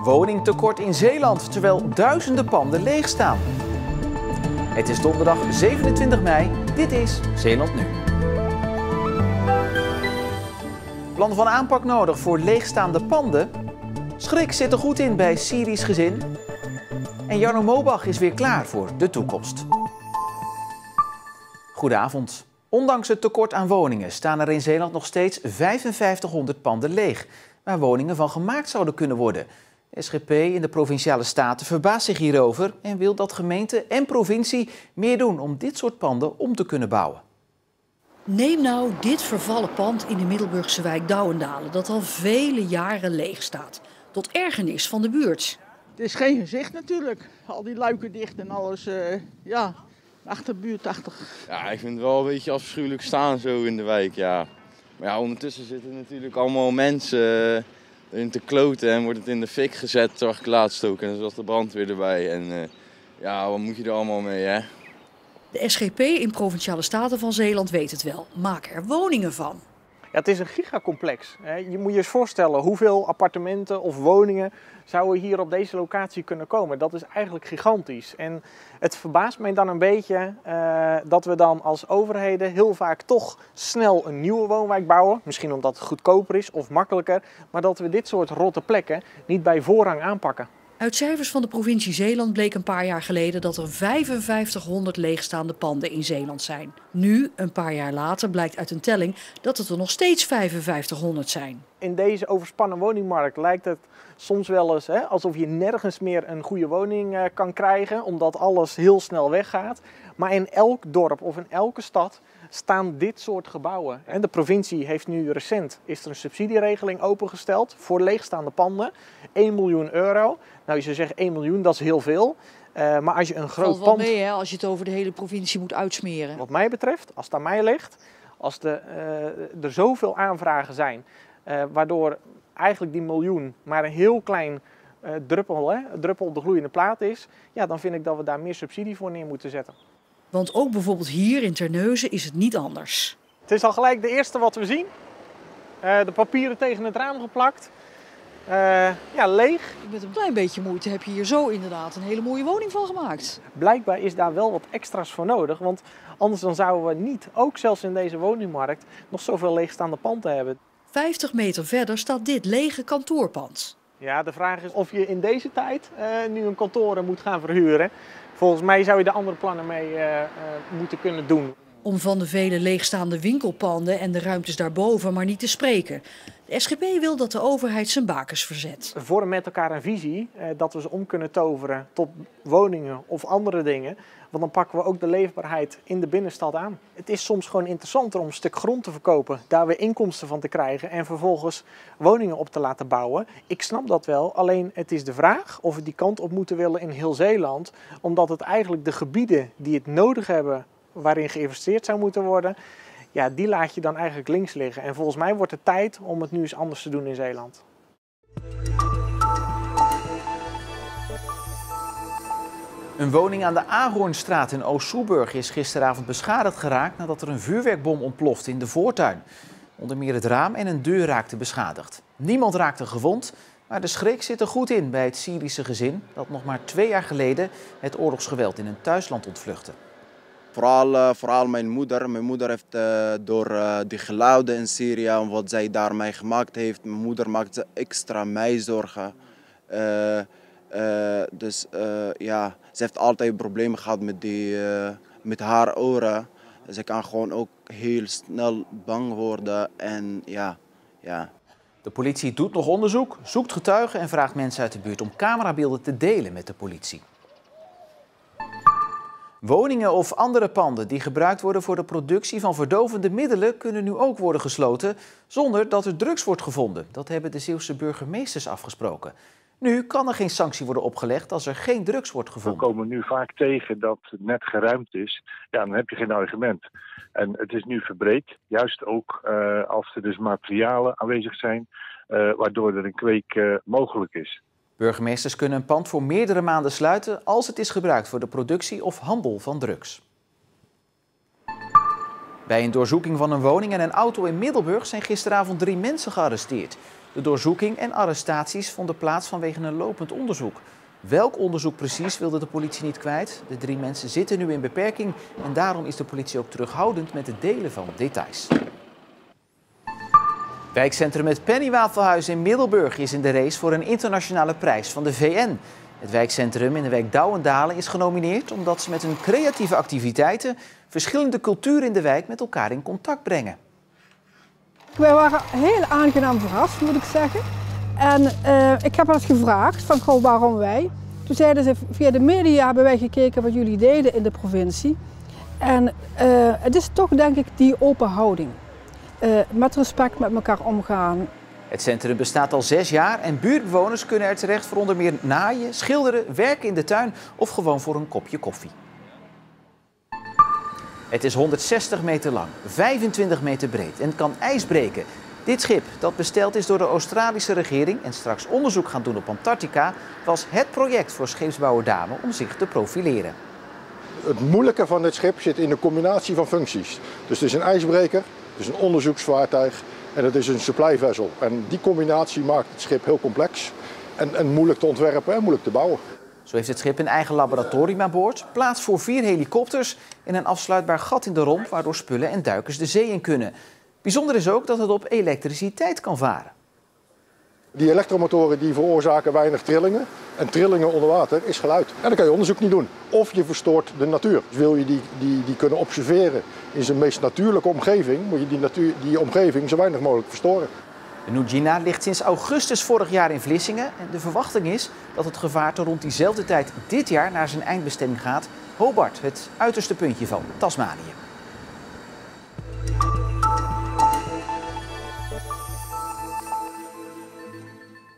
Woningtekort in Zeeland, terwijl duizenden panden leeg staan. Het is donderdag 27 mei. Dit is Zeeland Nu. Plan van aanpak nodig voor leegstaande panden. Schrik zit er goed in bij Syrisch gezin. En Jarno Mobach is weer klaar voor de toekomst. Goedenavond. Ondanks het tekort aan woningen staan er in Zeeland nog steeds 5500 panden leeg, waar woningen van gemaakt zouden kunnen worden. De SGP in de Provinciale Staten verbaast zich hierover en wil dat gemeente en provincie meer doen om dit soort panden om te kunnen bouwen. Neem nou dit vervallen pand in de Middelburgse wijk Douwendalen, dat al vele jaren leeg staat. Tot ergernis van de buurt. Het is geen gezicht natuurlijk. Al die luiken dicht en alles, achterbuurtachtig. Ja, ik vind het wel een beetje afschuwelijk staan zo in de wijk, ja. Maar ja, ondertussen zitten natuurlijk allemaal mensen in te kloten en wordt het in de fik gezet, zag ik laatst ook. En dan was de brandweer erbij. En ja, wat moet je er allemaal mee, hè? De SGP in Provinciale Staten van Zeeland weet het wel. Maak er woningen van. Ja, het is een gigacomplex. Je moet je eens voorstellen hoeveel appartementen of woningen zouden hier op deze locatie kunnen komen. Dat is eigenlijk gigantisch. En het verbaast mij dan een beetje dat we dan als overheden heel vaak toch snel een nieuwe woonwijk bouwen. Misschien omdat het goedkoper is of makkelijker. Maar dat we dit soort rotte plekken niet bij voorrang aanpakken. Uit cijfers van de provincie Zeeland bleek een paar jaar geleden dat er 5500 leegstaande panden in Zeeland zijn. Nu, een paar jaar later, blijkt uit een telling dat het er nog steeds 5500 zijn. In deze overspannen woningmarkt lijkt het soms wel eens alsof je nergens meer een goede woning kan krijgen, omdat alles heel snel weggaat. Maar in elk dorp of in elke stad staan dit soort gebouwen. En de provincie heeft nu recent is er een subsidieregeling opengesteld voor leegstaande panden. 1 miljoen euro. Nou, je zou zeggen 1 miljoen, dat is heel veel. Maar als je een groot pand... Valt wel mee, hè, als je het over de hele provincie moet uitsmeren. Wat mij betreft, als het aan mij ligt, als er zoveel aanvragen zijn, waardoor eigenlijk die miljoen maar een heel klein druppel op de gloeiende plaat is, ja, dan vind ik dat we daar meer subsidie voor neer moeten zetten. Want ook bijvoorbeeld hier in Terneuzen is het niet anders. Het is al gelijk de eerste wat we zien. De papieren tegen het raam geplakt. Ja, leeg. Met een klein beetje moeite heb je hier zo inderdaad een hele mooie woning van gemaakt. Blijkbaar is daar wel wat extra's voor nodig. Want anders dan zouden we niet, ook zelfs in deze woningmarkt, nog zoveel leegstaande panden hebben. 50 meter verder staat dit lege kantoorpand. Ja, de vraag is of je in deze tijd nu een kantoor moet gaan verhuren. Volgens mij zou je er andere plannen mee moeten kunnen doen. Om van de vele leegstaande winkelpanden en de ruimtes daarboven maar niet te spreken. De SGP wil dat de overheid zijn bakens verzet. We vormen met elkaar een visie dat we ze om kunnen toveren tot woningen of andere dingen. Want dan pakken we ook de leefbaarheid in de binnenstad aan. Het is soms gewoon interessanter om een stuk grond te verkopen, daar weer inkomsten van te krijgen en vervolgens woningen op te laten bouwen. Ik snap dat wel, alleen het is de vraag of we die kant op moeten willen in heel Zeeland. Omdat het eigenlijk de gebieden die het nodig hebben, waarin geïnvesteerd zou moeten worden, ja, die laat je dan eigenlijk links liggen. En volgens mij wordt het tijd om het nu eens anders te doen in Zeeland. Een woning aan de Ahornstraat in Oost-Soeburg is gisteravond beschadigd geraakt nadat er een vuurwerkbom ontplofte in de voortuin. Onder meer het raam en een deur raakten beschadigd. Niemand raakte gewond, maar de schrik zit er goed in bij het Syrische gezin dat nog maar 2 jaar geleden het oorlogsgeweld in hun thuisland ontvluchtte. Vooral mijn moeder. Mijn moeder heeft door die geluiden in Syrië en wat zij daarmee gemaakt heeft. Mijn moeder maakte extra mij zorgen. Ja, ze heeft altijd problemen gehad met haar oren. Ze kan gewoon ook heel snel bang worden en ja. De politie doet nog onderzoek, zoekt getuigen en vraagt mensen uit de buurt om camerabeelden te delen met de politie. Woningen of andere panden die gebruikt worden voor de productie van verdovende middelen kunnen nu ook worden gesloten zonder dat er drugs wordt gevonden. Dat hebben de Zeeuwse burgemeesters afgesproken. Nu kan er geen sanctie worden opgelegd als er geen drugs wordt gevonden. We komen nu vaak tegen dat het net geruimd is. Ja, dan heb je geen argument. En het is nu verbreed, juist ook als er dus materialen aanwezig zijn, waardoor er een kweek mogelijk is. Burgemeesters kunnen een pand voor meerdere maanden sluiten als het is gebruikt voor de productie of handel van drugs. Bij een doorzoeking van een woning en een auto in Middelburg zijn gisteravond 3 mensen gearresteerd. De doorzoeking en arrestaties vonden plaats vanwege een lopend onderzoek. Welk onderzoek precies wilde de politie niet kwijt. De 3 mensen zitten nu in beperking en daarom is de politie ook terughoudend met het delen van details. Wijkcentrum Het Pennywafelhuis in Middelburg is in de race voor een internationale prijs van de VN. Het wijkcentrum in de wijk Douwendalen is genomineerd omdat ze met hun creatieve activiteiten verschillende culturen in de wijk met elkaar in contact brengen. Wij waren heel aangenaam verrast, moet ik zeggen. En ik heb wel eens gevraagd van goh, waarom wij. Toen zeiden ze, via de media hebben wij gekeken wat jullie deden in de provincie. En het is toch denk ik die open houding. Met respect met elkaar omgaan. Het centrum bestaat al 6 jaar en buurtbewoners kunnen er terecht voor onder meer naaien, schilderen, werken in de tuin of gewoon voor een kopje koffie. Het is 160 meter lang, 25 meter breed en kan ijs breken. Dit schip, dat besteld is door de Australische regering en straks onderzoek gaat doen op Antarctica, was het project voor scheepsbouwer Dame om zich te profileren. Het moeilijke van dit schip zit in de combinatie van functies. Dus het is een ijsbreker, het is een onderzoeksvaartuig en het is een supply vessel. En die combinatie maakt het schip heel complex en moeilijk te ontwerpen en moeilijk te bouwen. Zo heeft het schip een eigen laboratorium aan boord, plaats voor 4 helikopters en een afsluitbaar gat in de romp waardoor spullen en duikers de zee in kunnen. Bijzonder is ook dat het op elektriciteit kan varen. Die elektromotoren die veroorzaken weinig trillingen. En trillingen onder water is geluid. En dan kan je onderzoek niet doen. Of je verstoort de natuur. Dus wil je die kunnen observeren in zijn meest natuurlijke omgeving, moet je die omgeving zo weinig mogelijk verstoren. De Nujina ligt sinds augustus vorig jaar in Vlissingen. En de verwachting is dat het gevaarte rond diezelfde tijd dit jaar naar zijn eindbestemming gaat. Hobart, het uiterste puntje van Tasmanië.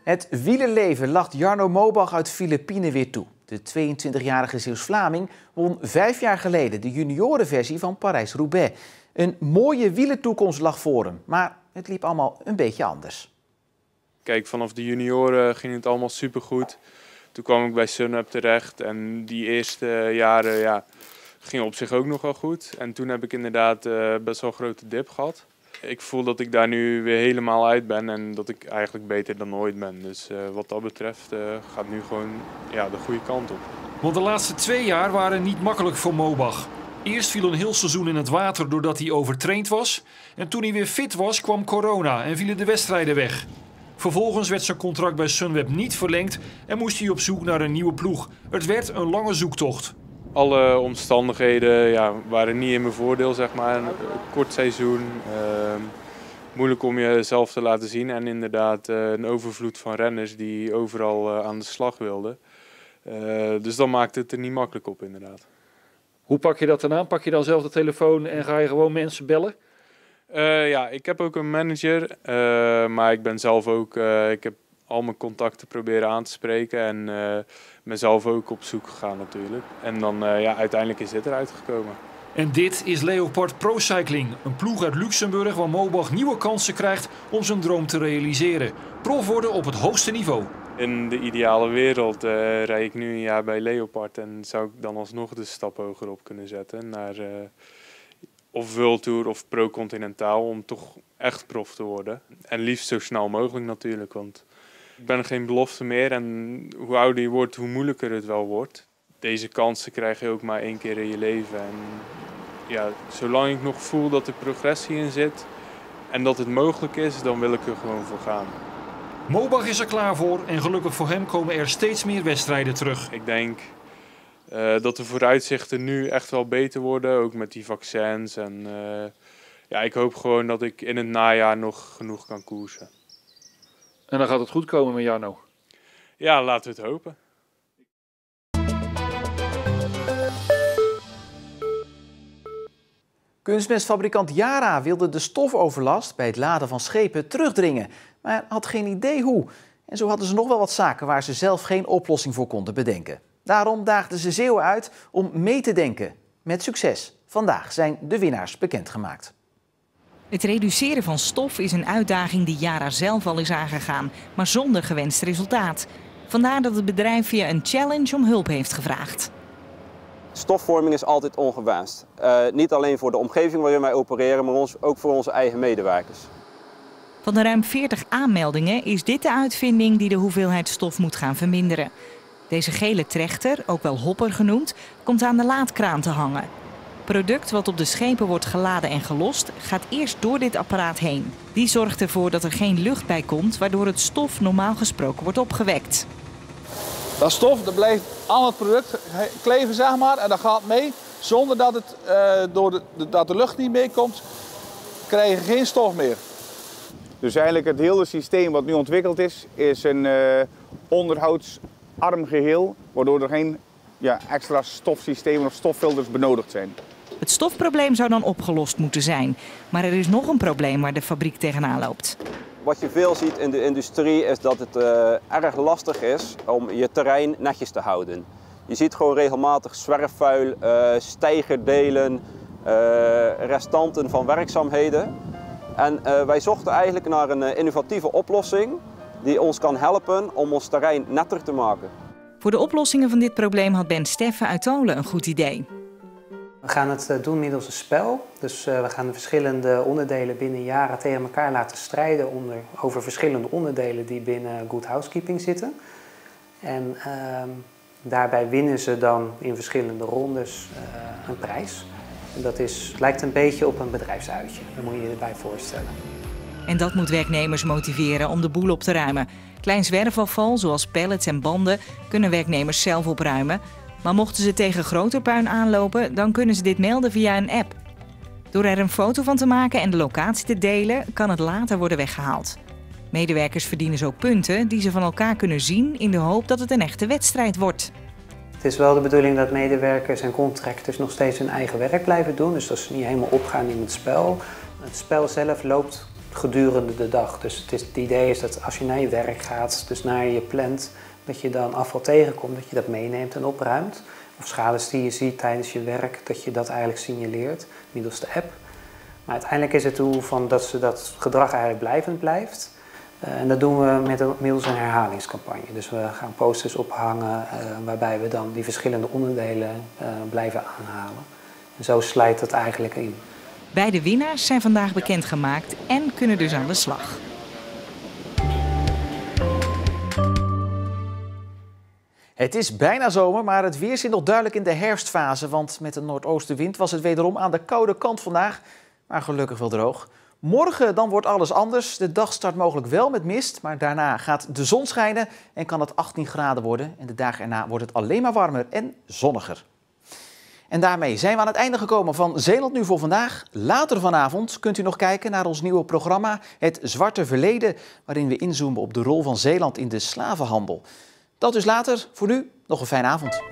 Het wielerleven lacht Jarno Mobach uit Filipijnen weer toe. De 22-jarige Zeeuws-Vlaming won 5 jaar geleden de juniorenversie van Parijs-Roubaix. Een mooie wielertoekomst lag voor hem, maar het liep allemaal een beetje anders. Kijk, vanaf de junioren ging het allemaal supergoed. Toen kwam ik bij Sunweb terecht en die eerste jaren ging op zich ook nog wel goed. En toen heb ik inderdaad best wel een grote dip gehad. Ik voel dat ik daar nu weer helemaal uit ben en dat ik eigenlijk beter dan ooit ben. Dus wat dat betreft gaat nu gewoon de goede kant op. Want de laatste 2 jaar waren niet makkelijk voor Mobach. Eerst viel een heel seizoen in het water doordat hij overtraind was. En toen hij weer fit was, kwam corona en vielen de wedstrijden weg. Vervolgens werd zijn contract bij Sunweb niet verlengd en moest hij op zoek naar een nieuwe ploeg. Het werd een lange zoektocht. Alle omstandigheden waren niet in mijn voordeel, zeg maar. Een kort seizoen, moeilijk om jezelf te laten zien en inderdaad een overvloed van renners die overal aan de slag wilden. Dus dan maakte het er niet makkelijk op, inderdaad. Hoe pak je dat dan aan? Pak je dan zelf de telefoon en ga je gewoon mensen bellen? Ik heb ook een manager, maar ik ben zelf ook, ik heb al mijn contacten proberen aan te spreken en mezelf ook op zoek gegaan natuurlijk. En dan uiteindelijk is dit eruit gekomen. En dit is Leopard Pro Cycling, een ploeg uit Luxemburg waar Mobach nieuwe kansen krijgt om zijn droom te realiseren. Prof worden op het hoogste niveau. In de ideale wereld rijd ik nu een jaar bij Leopard en zou ik dan alsnog de stap hoger op kunnen zetten naar of World Tour of Pro Continentaal om toch echt prof te worden. En liefst zo snel mogelijk natuurlijk, want ik ben geen belofte meer en hoe ouder je wordt, hoe moeilijker het wel wordt. Deze kansen krijg je ook maar 1 keer in je leven. En zolang ik nog voel dat er progressie in zit en dat het mogelijk is, dan wil ik er gewoon voor gaan. Mobach is er klaar voor en gelukkig voor hem komen er steeds meer wedstrijden terug. Ik denk dat de vooruitzichten nu echt wel beter worden, ook met die vaccins. En ik hoop gewoon dat ik in het najaar nog genoeg kan koersen. En dan gaat het goed komen met Jarno? Ja, laten we het hopen. Kunstmestfabrikant Yara wilde de stofoverlast bij het laden van schepen terugdringen, maar had geen idee hoe. En zo hadden ze nog wel wat zaken waar ze zelf geen oplossing voor konden bedenken. Daarom daagden ze Zeeuwen uit om mee te denken. Met succes. Vandaag zijn de winnaars bekendgemaakt. Het reduceren van stof is een uitdaging die Yara zelf al is aangegaan, maar zonder gewenst resultaat. Vandaar dat het bedrijf via een challenge om hulp heeft gevraagd. Stofvorming is altijd ongewenst. Niet alleen voor de omgeving waarin wij opereren, maar ook voor onze eigen medewerkers. Van de ruim 40 aanmeldingen is dit de uitvinding die de hoeveelheid stof moet gaan verminderen. Deze gele trechter, ook wel hopper genoemd, komt aan de laadkraan te hangen. Product wat op de schepen wordt geladen en gelost, gaat eerst door dit apparaat heen. Die zorgt ervoor dat er geen lucht bij komt, waardoor het stof normaal gesproken wordt opgewekt. Dat stof dat blijft aan het product kleven, zeg maar, en dat gaat mee. Zonder dat, dat de lucht niet meekomt, krijg je geen stof meer. Dus eigenlijk het hele systeem wat nu ontwikkeld is een onderhoudsarm geheel, waardoor er geen extra stofsystemen of stoffilters benodigd zijn. Het stofprobleem zou dan opgelost moeten zijn. Maar er is nog een probleem waar de fabriek tegenaan loopt. Wat je veel ziet in de industrie is dat het erg lastig is om je terrein netjes te houden. Je ziet gewoon regelmatig zwerfvuil, steigerdelen, restanten van werkzaamheden. En wij zochten eigenlijk naar een innovatieve oplossing die ons kan helpen om ons terrein netter te maken. Voor de oplossingen van dit probleem had Ben Steffen uit Tolen een goed idee. We gaan het doen middels een spel. Dus we gaan de verschillende onderdelen binnen jaren tegen elkaar laten strijden over verschillende onderdelen die binnen Good Housekeeping zitten. En daarbij winnen ze dan in verschillende rondes een prijs. En dat lijkt een beetje op een bedrijfsuitje, dat moet je je erbij voorstellen. En dat moet werknemers motiveren om de boel op te ruimen. Klein zwerfafval, zoals pallets en banden, kunnen werknemers zelf opruimen. Maar mochten ze tegen groter puin aanlopen, dan kunnen ze dit melden via een app. Door er een foto van te maken en de locatie te delen, kan het later worden weggehaald. Medewerkers verdienen zo punten die ze van elkaar kunnen zien in de hoop dat het een echte wedstrijd wordt. Het is wel de bedoeling dat medewerkers en contractors nog steeds hun eigen werk blijven doen. Dus dat ze niet helemaal opgaan in het spel. Het spel zelf loopt gedurende de dag. Dus het idee is dat als je naar je werk gaat, dus naar je plant, dat je dan afval tegenkomt, dat je dat meeneemt en opruimt. Of schades die je ziet tijdens je werk, dat je dat eigenlijk signaleert middels de app. Maar uiteindelijk is het doel van dat dat gedrag eigenlijk blijvend blijft. En dat doen we middels een herhalingscampagne. Dus we gaan posters ophangen waarbij we dan die verschillende onderdelen blijven aanhalen. En zo slijt dat eigenlijk in. Beide winnaars zijn vandaag bekendgemaakt en kunnen dus aan de slag. Het is bijna zomer, maar het weer zit nog duidelijk in de herfstfase. Want met een noordoostenwind was het wederom aan de koude kant vandaag. Maar gelukkig wel droog. Morgen dan wordt alles anders. De dag start mogelijk wel met mist, maar daarna gaat de zon schijnen en kan het 18 graden worden. En de dagen erna wordt het alleen maar warmer en zonniger. En daarmee zijn we aan het einde gekomen van Zeeland Nu voor vandaag. Later vanavond kunt u nog kijken naar ons nieuwe programma Het Zwarte Verleden, waarin we inzoomen op de rol van Zeeland in de slavenhandel. Dat dus later. Voor nu nog een fijne avond.